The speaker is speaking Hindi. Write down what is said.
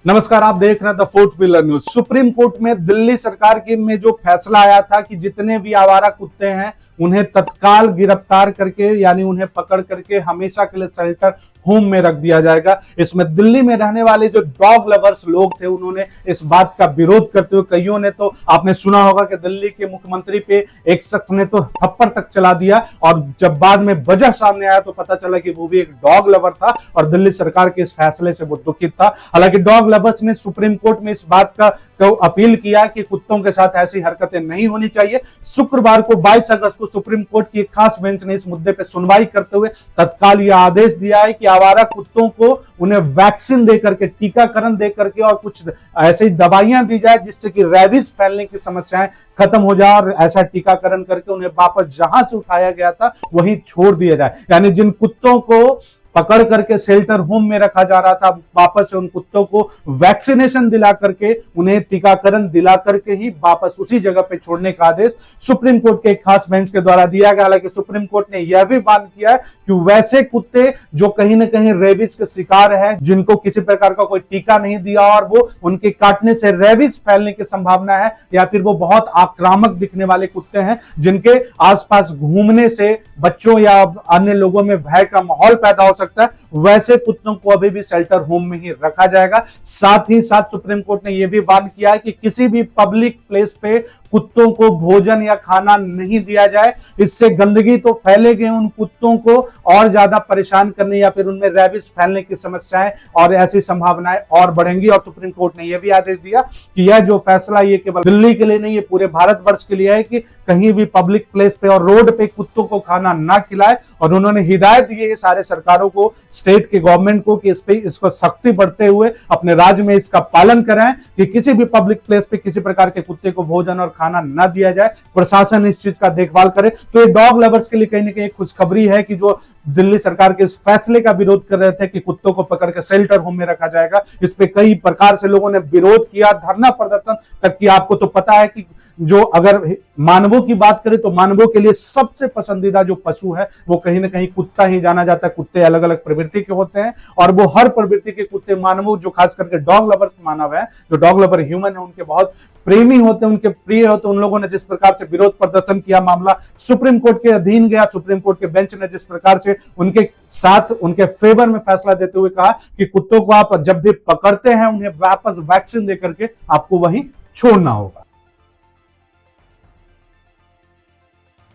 नमस्कार, आप देख रहे हैं the fourth pillar news. Supreme court में दिल्ली सरकार की में जो फैसला आया था कि जितने भी आवारा कुत्ते हैं उन्हें तत्काल गिरफ्तार करके यानी उन्हें पकड़ करके हमेशा के लिए शेल्टर होम में रख दिया जाएगा। इसमें दिल्ली में रहने वाले जो डॉग लवर्स लोग थे उन्होंने इस बात का विरोध करते हुए कईयों ने तो आपने सुना होगा कि दिल्ली के मुख्यमंत्री पे एक शख्स ने तो थप्पड़ तक चला दिया और जब बाद में वजह सामने आया तो पता चला कि वो भी एक डॉग लवर था और दिल्ली सरकार के इस फैसले से वो दुखित था। हालांकि डॉग लवर्स ने सुप्रीम कोर्ट में इस बात का अपील किया कि कुत्तों के साथ ऐसी हरकतें नहीं होनी चाहिए। शुक्रवार को 22 अगस्त को सुप्रीम कोर्ट की एक खास बेंच ने इस मुद्दे पर सुनवाई करते हुए तत्काल यह आदेश दिया है कि आवारा कुत्तों को उन्हें वैक्सीन देकर के, टीकाकरण देकर के और कुछ ऐसी दवाइयां दी जाए जिससे कि रेबीज फैलने की समस्याएं खत्म हो जाए और ऐसा टीकाकरण करके उन्हें वापस जहां से उठाया गया था वहीं छोड़ दिया जाए। यानी जिन कुत्तों को पकड़ करके शेल्टर होम में रखा जा रहा था, वापस उन कुत्तों को वैक्सीनेशन दिला करके, उन्हें टीकाकरण दिला करके ही वापस उसी जगह पे छोड़ने का आदेश सुप्रीम कोर्ट के एक खास बेंच के द्वारा दिया गया। हालांकि सुप्रीम कोर्ट ने यह भी मान किया है कि वैसे कुत्ते जो कहीं ना कहीं रेबीज के शिकार है, जिनको किसी प्रकार का कोई टीका नहीं दिया और वो उनके काटने से रेबीज फैलने की संभावना है, या फिर वो बहुत आक्रामक दिखने वाले कुत्ते हैं जिनके आसपास घूमने से बच्चों या अन्य लोगों में भय का माहौल पैदा हो सकता है, वैसे कुत्तों को अभी भी शेल्टर होम में ही रखा जाएगा। साथ ही साथ सुप्रीम कोर्ट ने यह भी वार्न किया है कि किसी भी पब्लिक प्लेस पे कुत्तों को भोजन या खाना नहीं दिया जाए। इससे गंदगी तो फैलेगी, उन कुत्तों को और ज्यादा परेशान करने या फिर उनमें रेबीज फैलने की समस्याएं और ऐसी संभावनाएं और बढ़ेंगी। और सुप्रीम कोर्ट ने यह भी आदेश दिया कि यह जो फैसला ये केवल दिल्ली के लिए नहीं, ये पूरे भारतवर्ष के लिए है कि कहीं भी पब्लिक प्लेस पे और रोड पे कुत्तों को खाना ना खिलाए। और उन्होंने हिदायत दी है सारे सरकारों को, स्टेट के गवर्नमेंट को कि इसको सख्ती बढ़ते हुए अपने राज्य में इसका पालन कराएं कि किसी भी पब्लिक प्लेस पे किसी प्रकार के कुत्ते को भोजन और खाना ना दिया जाए। प्रशासन इस चीज का देखभाल करे। तो ये डॉग लवर्स के लिए कहीं ना कहीं खुशखबरी है कि जो दिल्ली सरकार के इस फैसले का विरोध कर रहे थे कि कुत्तों को पकड़ के शेल्टर होम में रखा जाएगा, इस पे कई प्रकार से लोगों ने विरोध किया, धरना प्रदर्शन तक किया। आपको तो पता है कि जो अगर मानवों की बात करें तो मानवों के लिए सबसे पसंदीदा जो पशु है वो कहीं ना कहीं कुत्ता ही जाना जाता है। कुत्ते अलग अलग प्रवृत्ति के होते हैं और वो हर प्रवृत्ति के कुत्ते मानवों, जो खास करके डॉग लवर्स मानव है, जो डॉग लवर ह्यूमन है, उनके बहुत प्रेमी होते हैं, उनके प्रिय होते हैं। उन लोगों ने जिस प्रकार से विरोध प्रदर्शन किया, मामला सुप्रीम कोर्ट के अधीन गया। सुप्रीम कोर्ट के बेंच ने जिस प्रकार से उनके साथ, उनके फेवर में फैसला देते हुए कहा कि कुत्तों को आप जब भी पकड़ते हैं उन्हें वापस वैक्सीन देकर के आपको वहीं छोड़ना होगा।